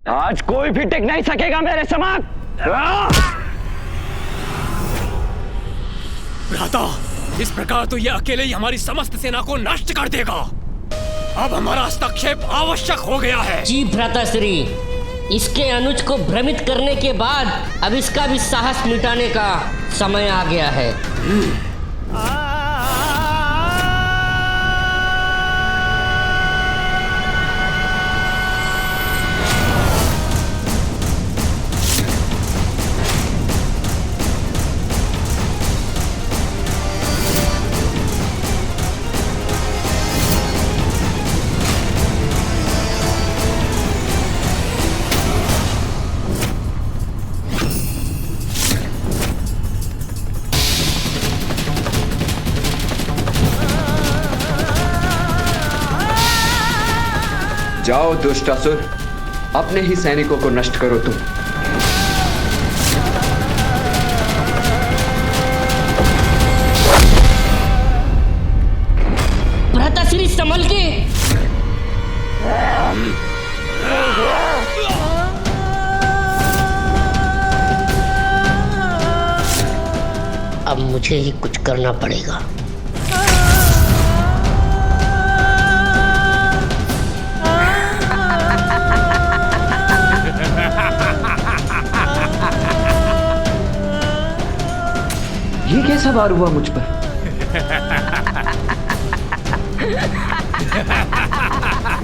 आज कोई भी टिक नहीं सकेगा मेरे समक्ष। भ्राता, इस प्रकार तो यह अकेले ही हमारी समस्त सेना को नष्ट कर देगा। अब हमारा हस्तक्षेप आवश्यक हो गया है। जी भ्राताश्री, इसके अनुज को भ्रमित करने के बाद अब इसका भी साहस मिटाने का समय आ गया है। जाओ दुष्टासुर, अपने ही सैनिकों को नष्ट करो तुम। भ्राताश्री संभल के। अब मुझे ही कुछ करना पड़ेगा। ये कैसा वार हुआ मुझ पर?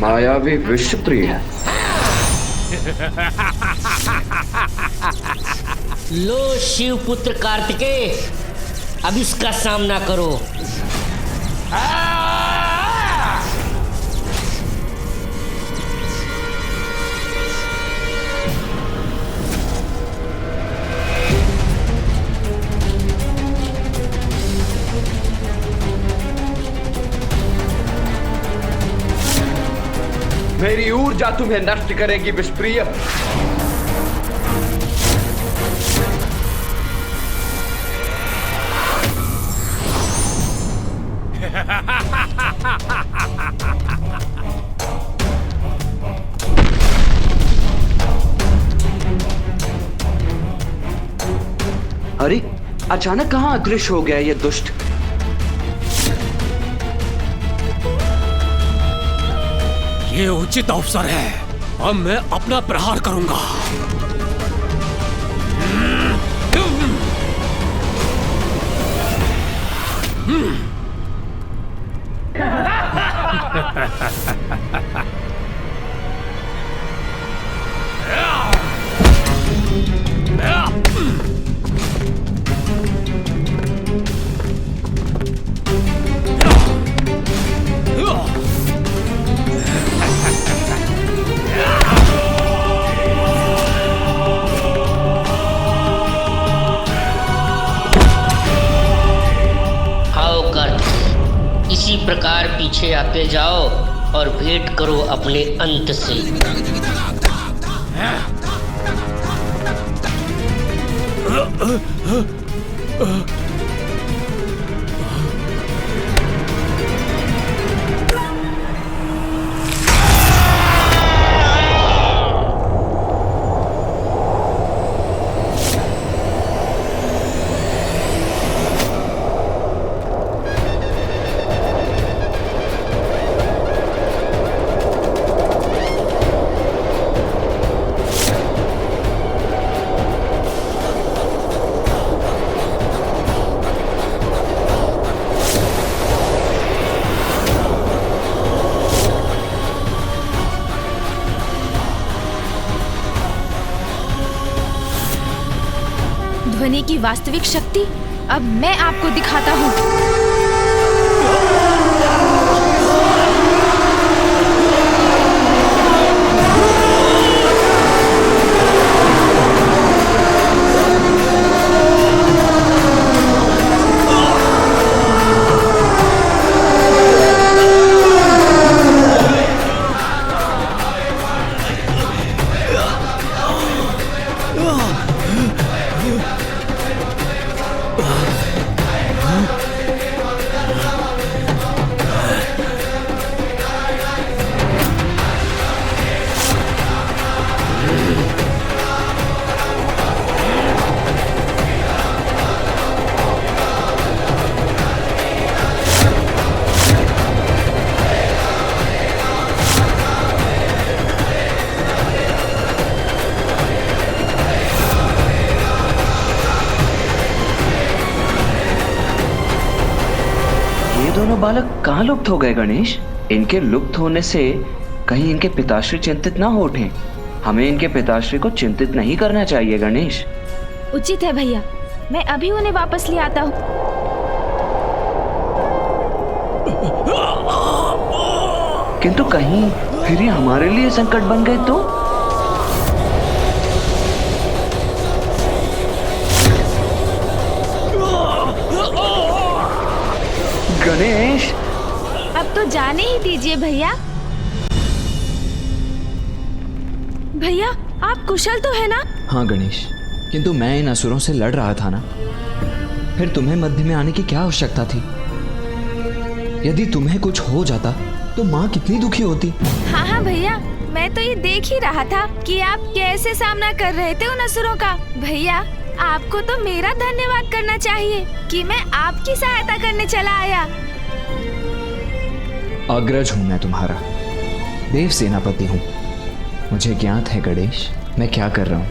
मायावी विषप्रिय। लो शिवपुत्र कार्तिकेय, अब इसका सामना करो। मेरी ऊर्जा तुम्हें नष्ट करेगी विषप्रिय। अरे अचानक कहां अदृश्य हो गया ये दुष्ट? ये उचित अवसर है, अब मैं अपना प्रहार करूंगा। इसी प्रकार पीछे आते जाओ और भेंट करो अपने अंत से। ध्वनि की वास्तविक शक्ति अब मैं आपको दिखाता हूँ। बालक कहाँ लुप्त हो गए गणेश? इनके लुप्त होने से कहीं इनके पिताश्री चिंतित ना हो उठें। हमें इनके पिताश्री को चिंतित नहीं करना चाहिए गणेश। उचित है भैया, मैं अभी उन्हें वापस ले आता हूँ। किंतु कहीं फिर ये हमारे लिए संकट बन गए तो? गणेश, अब तो जाने ही दीजिए भैया। भैया, आप कुशल तो है ना? हाँ गणेश, किंतु मैं इन असुरों से लड़ रहा था ना, फिर तुम्हें मध्य में आने की क्या आवश्यकता थी? यदि तुम्हें कुछ हो जाता तो माँ कितनी दुखी होती। हाँ हाँ भैया, मैं तो ये देख ही रहा था कि आप कैसे सामना कर रहे थे उन असुरों का। भैया, आपको तो मेरा धन्यवाद करना चाहिए कि मैं आपकी सहायता करने चला आया। अग्रज हूँ मैं तुम्हारा, देव सेनापति हूँ। मुझे ज्ञात है गणेश, मैं क्या कर रहा हूँ।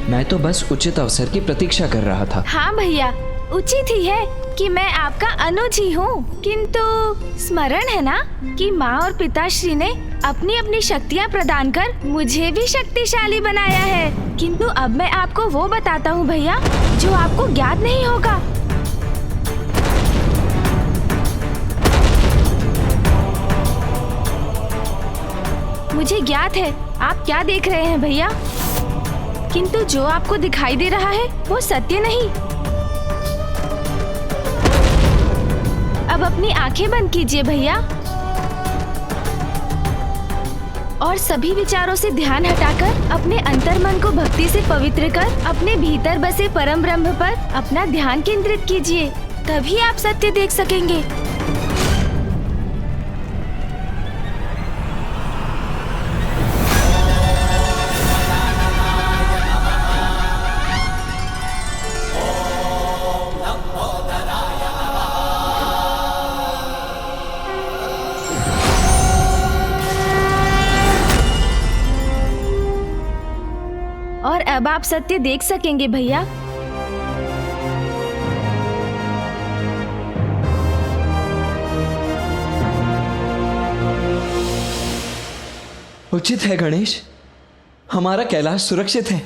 मैं तो बस उचित अवसर की प्रतीक्षा कर रहा था। हाँ भैया, उचित ही है कि मैं आपका अनुज ही हूँ, किंतु स्मरण है ना कि माँ और पिताश्री ने अपनी अपनी शक्तियाँ प्रदान कर मुझे भी शक्तिशाली बनाया है। किंतु अब मैं आपको वो बताता हूँ भैया, जो आपको ज्ञात नहीं होगा। मुझे ज्ञात है आप क्या देख रहे हैं भैया, किंतु जो आपको दिखाई दे रहा है वो सत्य नहीं। अब अपनी आंखें बंद कीजिए भैया और सभी विचारों से ध्यान हटाकर अपने अंतर्मन को भक्ति से पवित्र कर अपने भीतर बसे परम ब्रह्म पर अपना ध्यान केंद्रित कीजिए, तभी आप सत्य देख सकेंगे। और अब आप सत्य देख सकेंगे भैया। उचित है गणेश, हमारा कैलाश सुरक्षित है।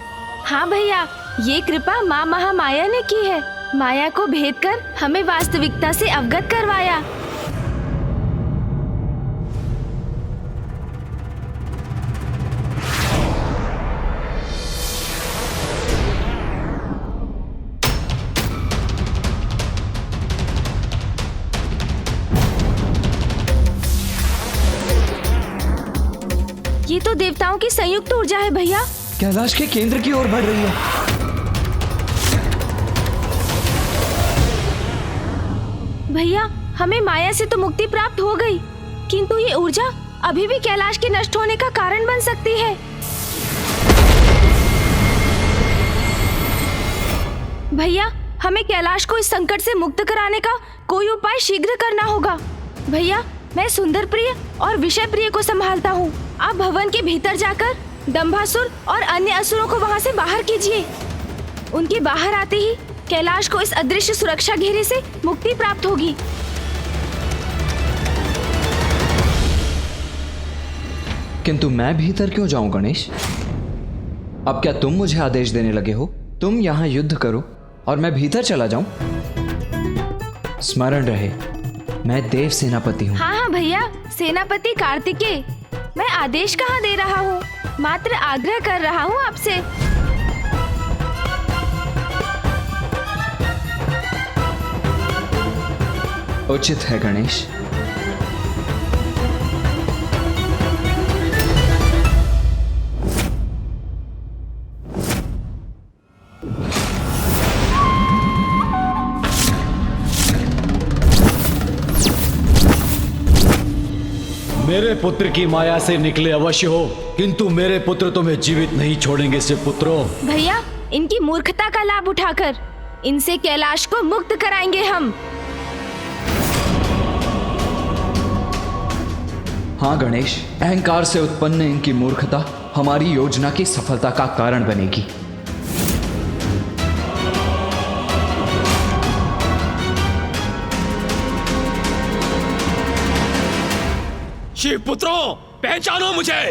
हाँ भैया, ये कृपा माँ महामाया ने की है। माया को भेद कर हमें वास्तविकता से अवगत करवाया। ये तो देवताओं की संयुक्त ऊर्जा है भैया। कैलाश के केंद्र की ओर बढ़ रही है। भैया, हमें माया से तो मुक्ति प्राप्त हो गई, किंतु ये ऊर्जा अभी भी कैलाश के नष्ट होने का कारण बन सकती है। भैया, हमें कैलाश को इस संकट से मुक्त कराने का कोई उपाय शीघ्र करना होगा। भैया, मैं सुंदर प्रिय और विषय प्रिय को संभालता हूँ। आप भवन के भीतर जाकर दंभासुर और अन्य असुरों को वहाँ से बाहर कीजिए। उनके बाहर आते ही कैलाश को इस अदृश्य सुरक्षा घेरे से मुक्ति प्राप्त होगी। किंतु मैं भीतर क्यों जाऊं गणेश? अब क्या तुम मुझे आदेश देने लगे हो? तुम यहाँ युद्ध करो और मैं भीतर चला जाऊं? स्मरण रहे, मैं देव सेनापति हूँ। हाँ हाँ भैया, सेनापति कार्तिकेय। मैं आदेश कहाँ दे रहा हूँ, मात्र आग्रह कर रहा हूँ आपसे। उचित है गणेश। मेरे पुत्र की माया से निकले अवश्य हो, किंतु मेरे पुत्र तुम्हें जीवित नहीं छोड़ेंगे से पुत्रों। भैया, इनकी मूर्खता का लाभ उठाकर इनसे कैलाश को मुक्त कराएंगे हम। हाँ गणेश, अहंकार से उत्पन्न इनकी मूर्खता हमारी योजना की सफलता का कारण बनेगी। पुत्रों, पहचानो मुझे,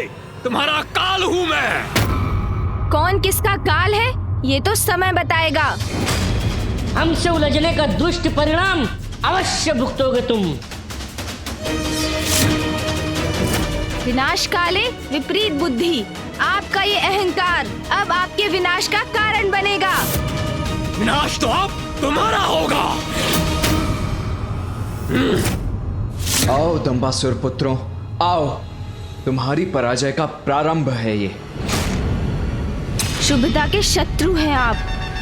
तुम्हारा काल हूँ मैं। कौन किसका काल है ये तो समय बताएगा। हमसे उलझने का दुष्ट परिणाम अवश्य भुगतोगे तुम। विनाश काले विपरीत बुद्धि, आपका ये अहंकार अब आपके विनाश का कारण बनेगा। विनाश तो अब तुम्हारा होगा। आओ दंबासुर पुत्रों, आओ, तुम्हारी पराजय का प्रारंभ है ये। शुभता के शत्रु हैं आप,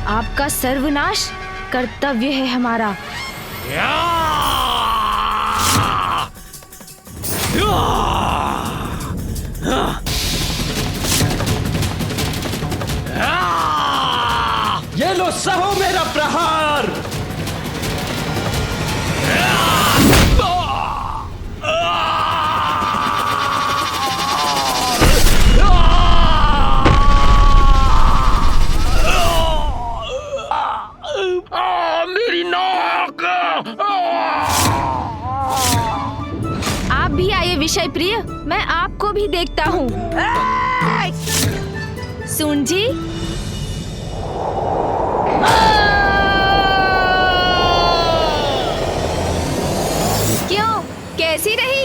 आपका सर्वनाश कर्तव्य है हमारा। ये लो, सहो मेरा प्रहार। मेरी नाक। आप भी आइए विषय प्रिय, मैं आपको भी देखता हूँ। सुन जी, क्यों, कैसी रही?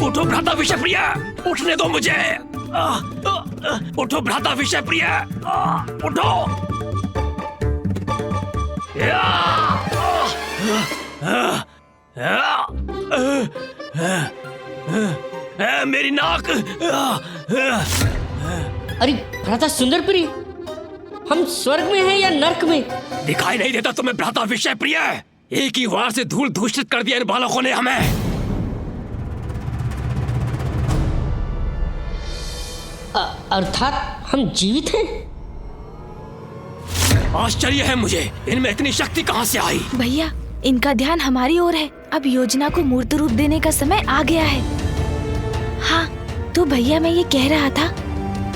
उठो भ्राता विषयप्रिय, उठने दो मुझे। उठो भ्राता विषयप्रिय, उठो। मेरी नाक। अरे भ्राता सुंदर प्रिय, हम स्वर्ग में हैं या नर्क में? दिखाई नहीं देता तुम्हें भ्राता विषयप्रिय? एक ही वार से धूल दूषित कर दिया इन बालकों ने हमें। अर्थात हम जीवित हैं? आश्चर्य है मुझे, इनमें इतनी शक्ति कहां से आई? भैया, इनका ध्यान हमारी ओर है। अब योजना को मूर्त रूप देने का समय आ गया है। हाँ, तो भैया मैं ये कह रहा था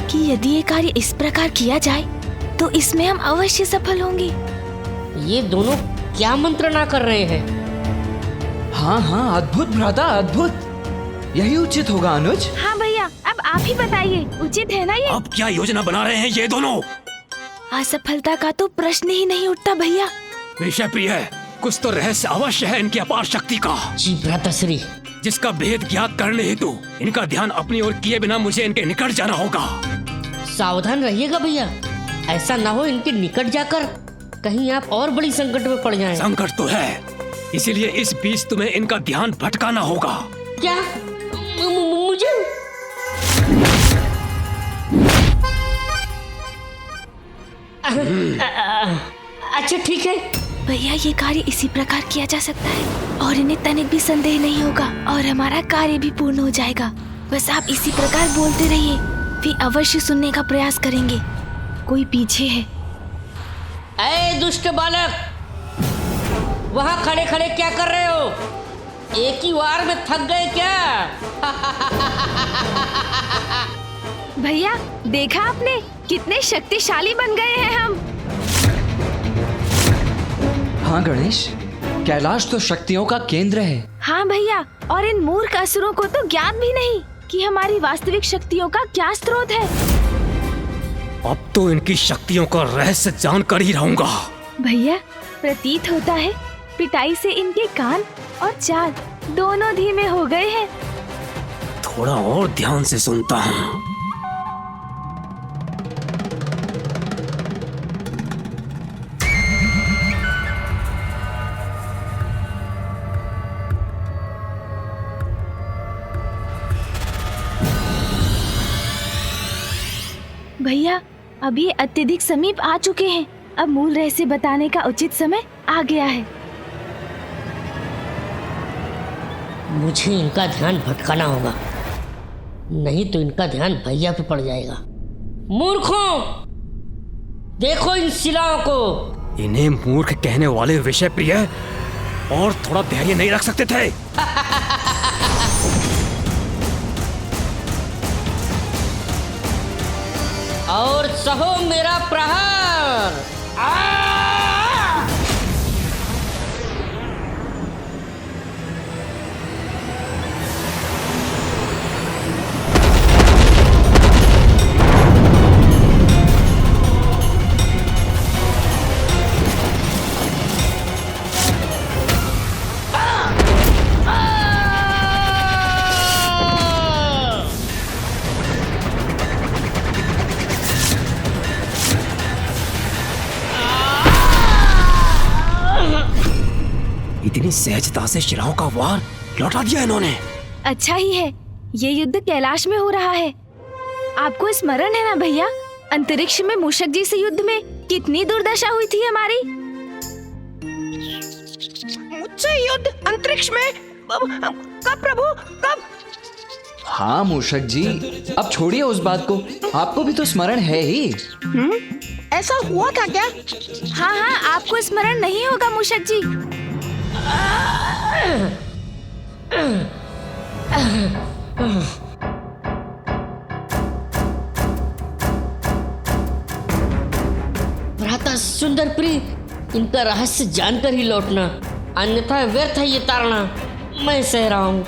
कि यदि ये कार्य इस प्रकार किया जाए तो इसमें हम अवश्य सफल होंगे। ये दोनों क्या मंत्रणा कर रहे हैं? हाँ हाँ, अद्भुत भ्राता, अद्भुत। यही उचित होगा अनुज। हाँ भैया, अब आप ही बताइए, उचित है ना ये? अब क्या योजना बना रहे हैं ये दोनों? असफलता का तो प्रश्न ही नहीं उठता भैया। विषयप्रिय, कुछ तो रहस्य अवश्य है इनकी अपार शक्ति का, जी भ्राताश्री। जिसका भेद ज्ञात करने हेतु इनका ध्यान अपनी ओर किए बिना मुझे इनके निकट जाना होगा। सावधान रहिएगा भैया, ऐसा ना हो इनके निकट जाकर कहीं आप और बड़ी संकट में पड़ जाएं। संकट तो है, इसीलिए इस बीच तुम्हें इनका ध्यान भटकाना होगा। क्या? मुझे? अच्छा ठीक है भैया, ये कार्य इसी प्रकार किया जा सकता है और इन्हें तनिक भी संदेह नहीं होगा और हमारा कार्य भी पूर्ण हो जाएगा। बस आप इसी प्रकार बोलते रहिए, वे अवश्य सुनने का प्रयास करेंगे। कोई पीछे है। ऐ दुष्ट बालक, वहाँ खड़े खड़े क्या कर रहे हो? एक ही वार में थक गए क्या? भैया, देखा आपने कितने शक्तिशाली बन गए हैं हम। हाँ गणेश, कैलाश तो शक्तियों का केंद्र है। हाँ भैया, और इन मूर्ख असुरों को तो ज्ञात भी नहीं कि हमारी वास्तविक शक्तियों का क्या स्रोत है। अब तो इनकी शक्तियों का रहस्य जानकर ही रहूंगा। भैया, प्रतीत होता है पिटाई से इनके कान और चाल दोनों धीमे हो गए हैं। थोड़ा और ध्यान से सुनता हूँ। भैया, अब ये अत्यधिक समीप आ चुके हैं। अब मूल रहस्य बताने का उचित समय आ गया है। मुझे इनका ध्यान भटकाना होगा, नहीं तो इनका ध्यान भैया पे पड़ जाएगा। मूर्खों, देखो इन शिलाओं को। इन्हें मूर्ख कहने वाले विषयप्रिय और थोड़ा धैर्य नहीं रख सकते थे? और सहो मेरा प्रहार। इतनी सहजता से शिलाओं का वार लौटा दिया इन्होंने। अच्छा ही है, ये युद्ध कैलाश में हो रहा है। आपको स्मरण है ना भैया, अंतरिक्ष में मूषक जी से युद्ध में कितनी दुर्दशा हुई थी हमारी। मुझसे युद्ध अंतरिक्ष में? कब प्रभु, कब? हाँ मूषक जी, अब छोड़िए उस बात को, आपको भी तो स्मरण है ही। ऐसा हुआ था क्या? हाँ हाँ, आपको स्मरण नहीं होगा मूषक जी। भ्राता सुंदर प्रिय, इनका रहस्य जानकर ही लौटना, अन्यथा व्यर्थ है ये ताड़ना। मैं सह रहा हूँ।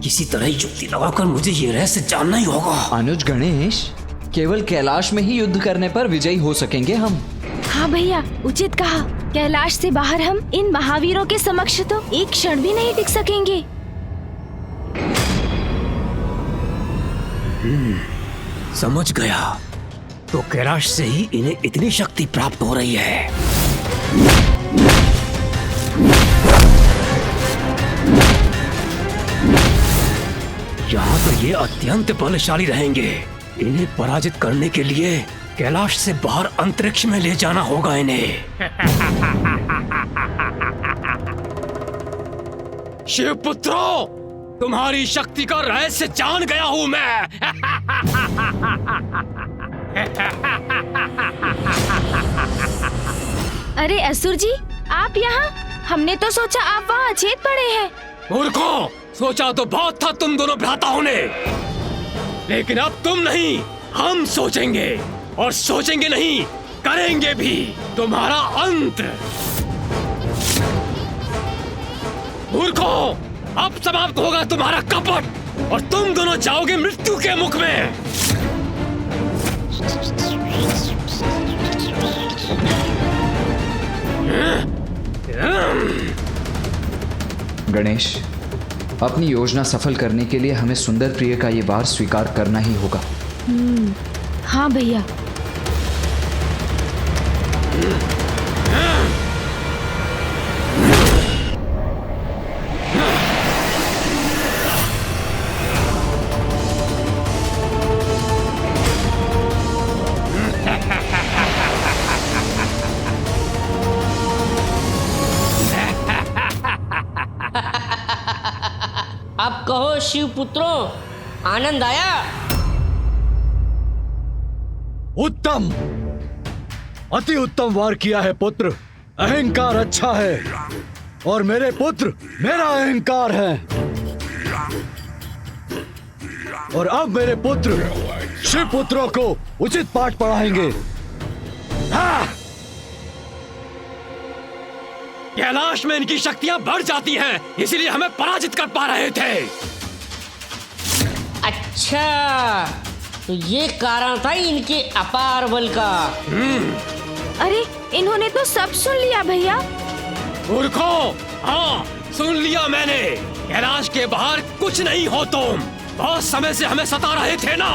किसी तरह युक्ति लगाकर मुझे ये रहस्य जानना ही होगा। अनुज गणेश, केवल कैलाश में ही युद्ध करने पर विजयी हो सकेंगे हम। हाँ भैया, उचित कहा। कैलाश से बाहर हम इन महावीरों के समक्ष तो एक क्षण भी नहीं टिक सकेंगे। समझ गया, तो कैलाश से ही इन्हें इतनी शक्ति प्राप्त हो रही है। यहाँ तो ये अत्यंत बलशाली रहेंगे। इन्हें पराजित करने के लिए कैलाश से बाहर अंतरिक्ष में ले जाना होगा इन्हें। शिवपुत्रों, तुम्हारी शक्ति का रहस्य जान गया हूं मैं। अरे असुर जी, आप यहाँ? हमने तो सोचा आप वहाँ अचेत पड़े हैं। मूर्खों, सोचा तो बहुत था तुम दोनों भ्राताओं ने, लेकिन अब तुम नहीं, हम सोचेंगे, और सोचेंगे नहीं, करेंगे भी तुम्हारा अंत। मूर्खों, अब समाप्त होगा तुम्हारा कपट और तुम दोनों जाओगे मृत्यु के मुख में। गणेश, अपनी योजना सफल करने के लिए हमें सुंदर प्रिय का ये वार स्वीकार करना ही होगा। हाँ भैया। अब कहो शिव पुत्रों, आनंद आया? उत्तम, अति उत्तम वार किया है पुत्र। अहंकार अच्छा है और मेरे पुत्र मेरा अहंकार है। और अब मेरे पुत्र शिव पुत्रों को उचित पाठ पढ़ाएंगे। हाँ! कैलाश में इनकी शक्तियां बढ़ जाती हैं, इसलिए हमें पराजित कर पा रहे थे। अच्छा, तो ये कारण था इनके अपार बल का। अरे, इन्होंने तो सब सुन लिया भैया। मूर्खों, हाँ सुन लिया मैंने। कैलाश के बाहर कुछ नहीं हो तुम। बहुत समय से हमें सता रहे थे ना,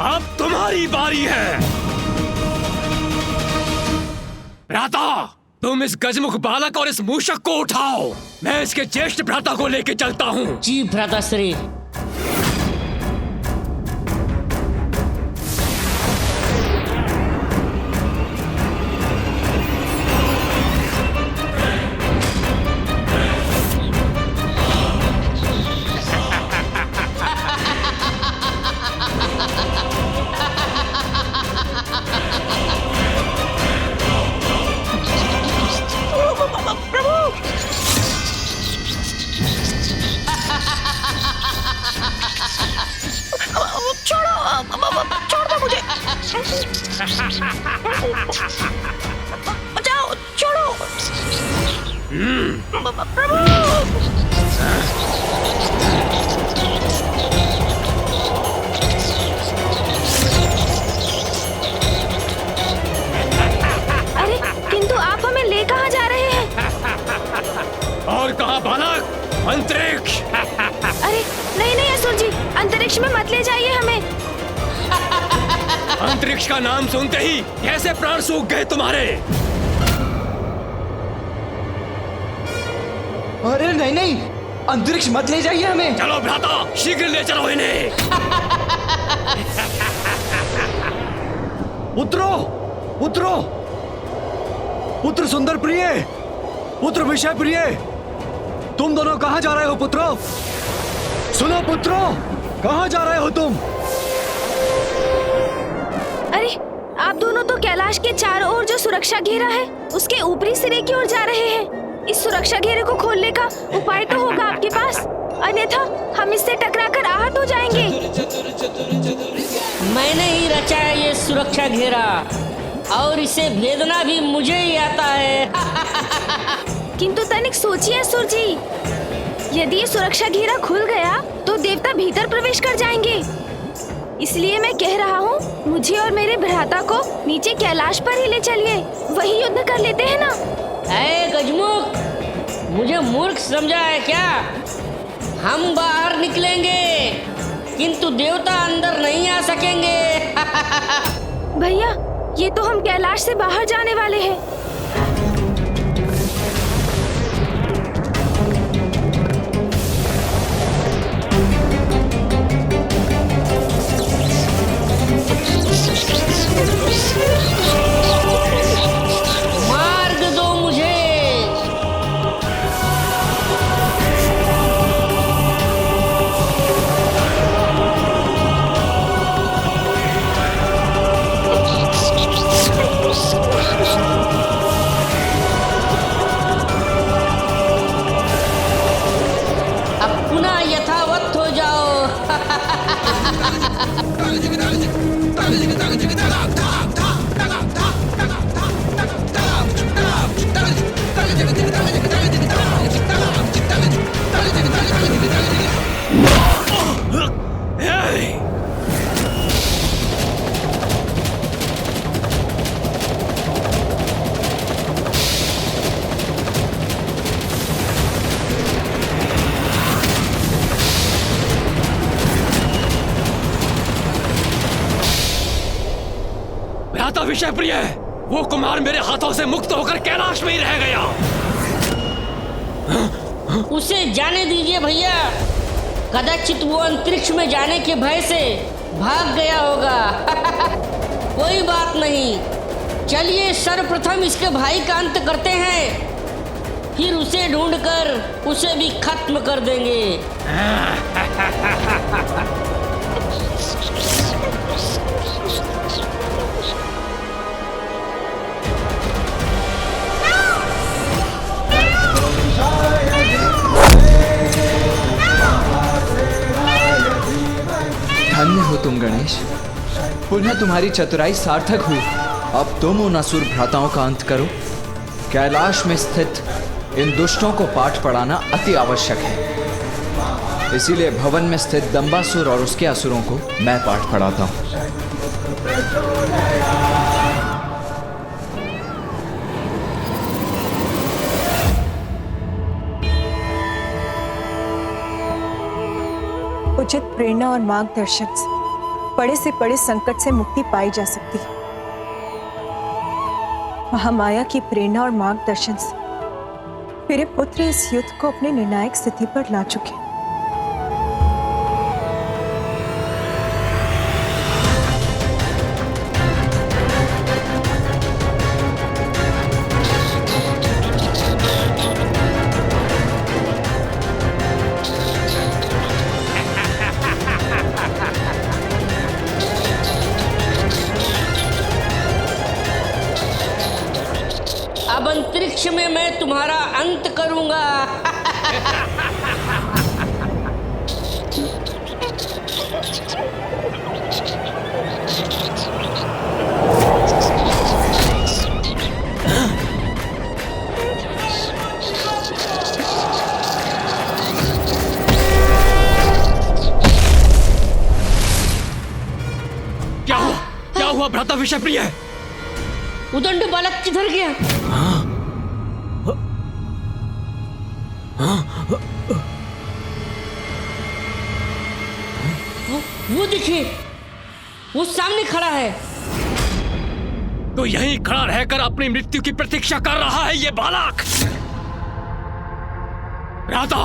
अब तुम्हारी बारी है। भ्राता, तुम इस गजमुख बालक और इस मूषक को उठाओ। मैं इसके ज्येष्ठ भ्राता को लेके चलता हूँ। जी भ्राता श्री। बचाओ, छोड़ो। प्रभु। अरे किंतु आप हमें ले कहाँ जा रहे हैं? और कहा बालक? अंतरिक्ष। अरे नहीं नहीं असुर जी, अंतरिक्ष में मत ले जाइए हमें। अंतरिक्ष का नाम सुनते ही कैसे प्राण सूख गए तुम्हारे? अरे नहीं नहीं, अंतरिक्ष मत ले जाइए हमें। चलो भ्राता, शीघ्र ले चलो इन्हें। पुत्रो, पुत्रो, पुत्र सुंदर प्रिय, पुत्र विषय प्रिय, तुम दोनों कहाँ जा रहे हो पुत्रो? सुनो पुत्रो, कहाँ जा रहे हो तुम? अरे आप दोनों तो कैलाश के चारों ओर जो सुरक्षा घेरा है उसके ऊपरी सिरे की ओर जा रहे हैं। इस सुरक्षा घेरे को खोलने का उपाय तो होगा आपके पास, अन्यथा हम इससे टकराकर आहत हो जाएंगे। मैंने ही रचा है ये सुरक्षा घेरा और इसे भेदना भी मुझे ही आता है। किंतु तनिक सोचिए असुर जी, यदि ये सुरक्षा घेरा खुल गया तो देवता भीतर प्रवेश कर जाएंगे। इसलिए मैं कह रहा हूँ, मुझे और मेरे भ्राता को नीचे कैलाश पर ही ले चलिए, वही युद्ध कर लेते हैं ना। ऐ गजमुख, मुझे मूर्ख समझा है क्या? हम बाहर निकलेंगे किंतु देवता अंदर नहीं आ सकेंगे। भैया, ये तो हम कैलाश से बाहर जाने वाले हैं। मार्ग दो मुझे। अब पुनः यथावत हो जाओ। भ्राता विषय प्रिय, वो कुमार मेरे हाथों से मुक्त होकर कैलाश में ही रह गया। उसे जाने दीजिए भैया, कदाचित वो अंतरिक्ष में जाने के भय से भाग गया होगा। कोई बात नहीं, चलिए सर्वप्रथम इसके भाई का अंत करते हैं, फिर उसे ढूंढकर उसे भी खत्म कर देंगे। धन्य हो तुम गणेश, पुनः तुम्हारी चतुराई सार्थक हुई। अब तुम उन असुर भ्राताओं का अंत करो। कैलाश में स्थित इन दुष्टों को पाठ पढ़ाना अति आवश्यक है, इसीलिए भवन में स्थित दंबासुर और उसके असुरों को मैं पाठ पढ़ाता हूँ। उचित प्रेरणा और मार्गदर्शन से बड़े से बड़े संकट से मुक्ति पाई जा सकती है। महामाया की प्रेरणा और मार्गदर्शन से मेरे पुत्र इस युद्ध को अपने निर्णायक स्थिति पर ला चुके हैं। अब अंतरिक्ष में मैं तुम्हारा अंत करूंगा। हुआ भ्राता विषय प्रिय? उदंड बालक किधर गया? वो देखिए, वो सामने खड़ा है। तो यहीं खड़ा रहकर अपनी मृत्यु की प्रतीक्षा कर रहा है ये बालक। भ्राता,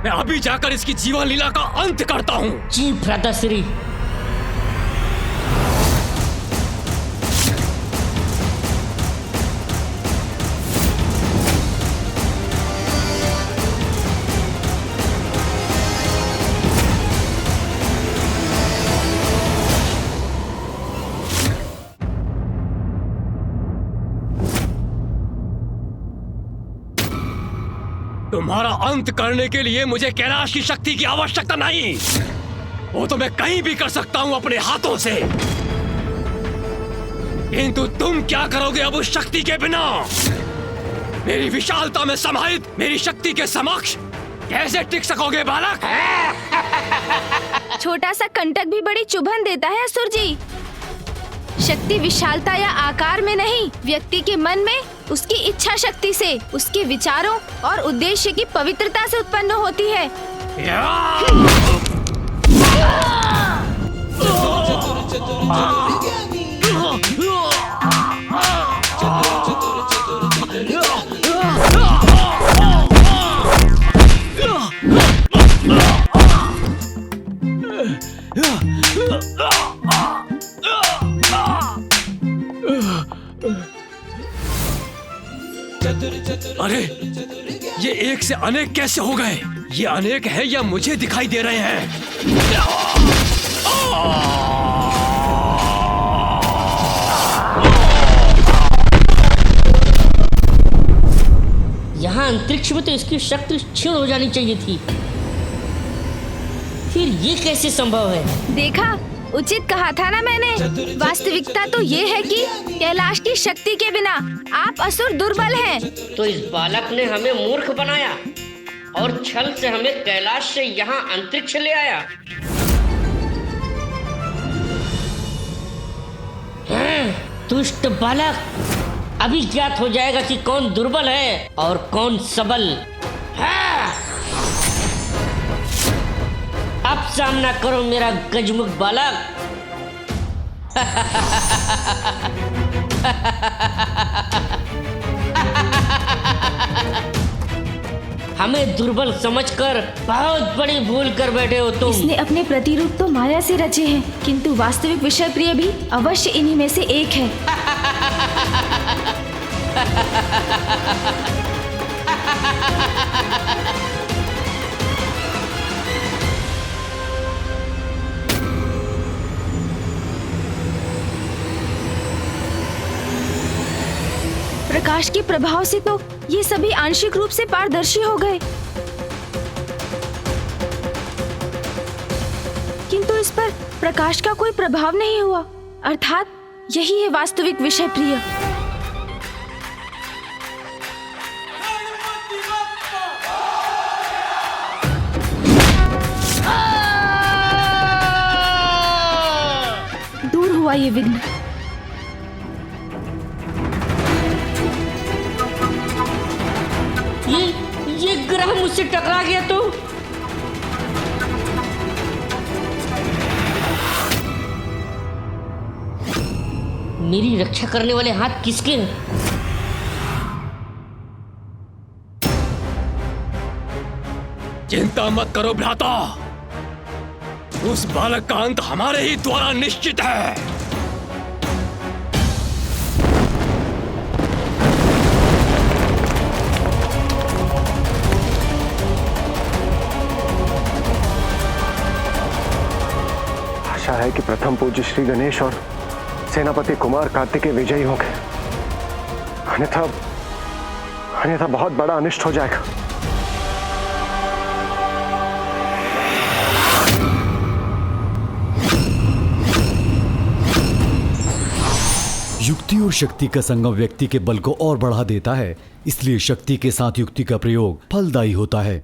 मैं अभी जाकर इसकी जीवन लीला का अंत करता हूं। जी भ्राताश्री। तुम्हारा अंत करने के लिए मुझे कैलाश की शक्ति की आवश्यकता नहीं। वो तो मैं कहीं भी कर सकता हूं अपने हाथों से। किंतु तुम क्या करोगे अब उस शक्ति के बिना? मेरी विशालता में समाहित मेरी शक्ति के समक्ष कैसे टिक सकोगे बालक? छोटा सा कंटक भी बड़ी चुभन देता है असुर जी। शक्ति विशालता या आकार में नहीं, व्यक्ति के मन में उसकी इच्छा शक्ति से, उसके विचारों और उद्देश्य की पवित्रता से उत्पन्न होती है। अरे, ये एक से अनेक कैसे हो गए? ये अनेक है या मुझे दिखाई दे रहे हैं? यहाँ अंतरिक्ष में तो इसकी शक्ति क्षीण हो जानी चाहिए थी, फिर ये कैसे संभव है? देखा, उचित कहा था ना मैंने। वास्तविकता तो ये है कि कैलाश की शक्ति के बिना आप असुर दुर्बल हैं। तो इस बालक ने हमें मूर्ख बनाया और छल से हमें कैलाश से यहाँ अंतरिक्ष ले आया। दुष्ट बालक, अभी ज्ञात हो जाएगा कि कौन दुर्बल है और कौन सबल। अब सामना करो मेरा गजमुख बालक। हमें दुर्बल समझकर बहुत बड़ी भूल कर बैठे हो तुम। इसने अपने प्रतिरूप तो माया से रचे हैं, किंतु वास्तविक विषय प्रिय भी अवश्य इन्हीं में से एक है। प्रकाश के प्रभाव से तो ये सभी आंशिक रूप से पारदर्शी हो गए, किंतु इस पर प्रकाश का कोई प्रभाव नहीं हुआ। अर्थात यही है वास्तविक विषय प्रिय। दूर हुआ ये विघ्न। ये ग्रह मुझसे टकरा गया तो मेरी रक्षा करने वाले हाथ किसके हैं? चिंता मत करो भ्राता, उस बालक का अंत हमारे ही द्वारा निश्चित है। आशा है कि प्रथम पूज्य श्री गणेश और सेनापति कुमार कार्तिकेय विजयी हो गए, अन्यथा बहुत बड़ा अनिष्ट हो जाएगा। युक्ति और शक्ति का संगम व्यक्ति के बल को और बढ़ा देता है, इसलिए शक्ति के साथ युक्ति का प्रयोग फलदायी होता है।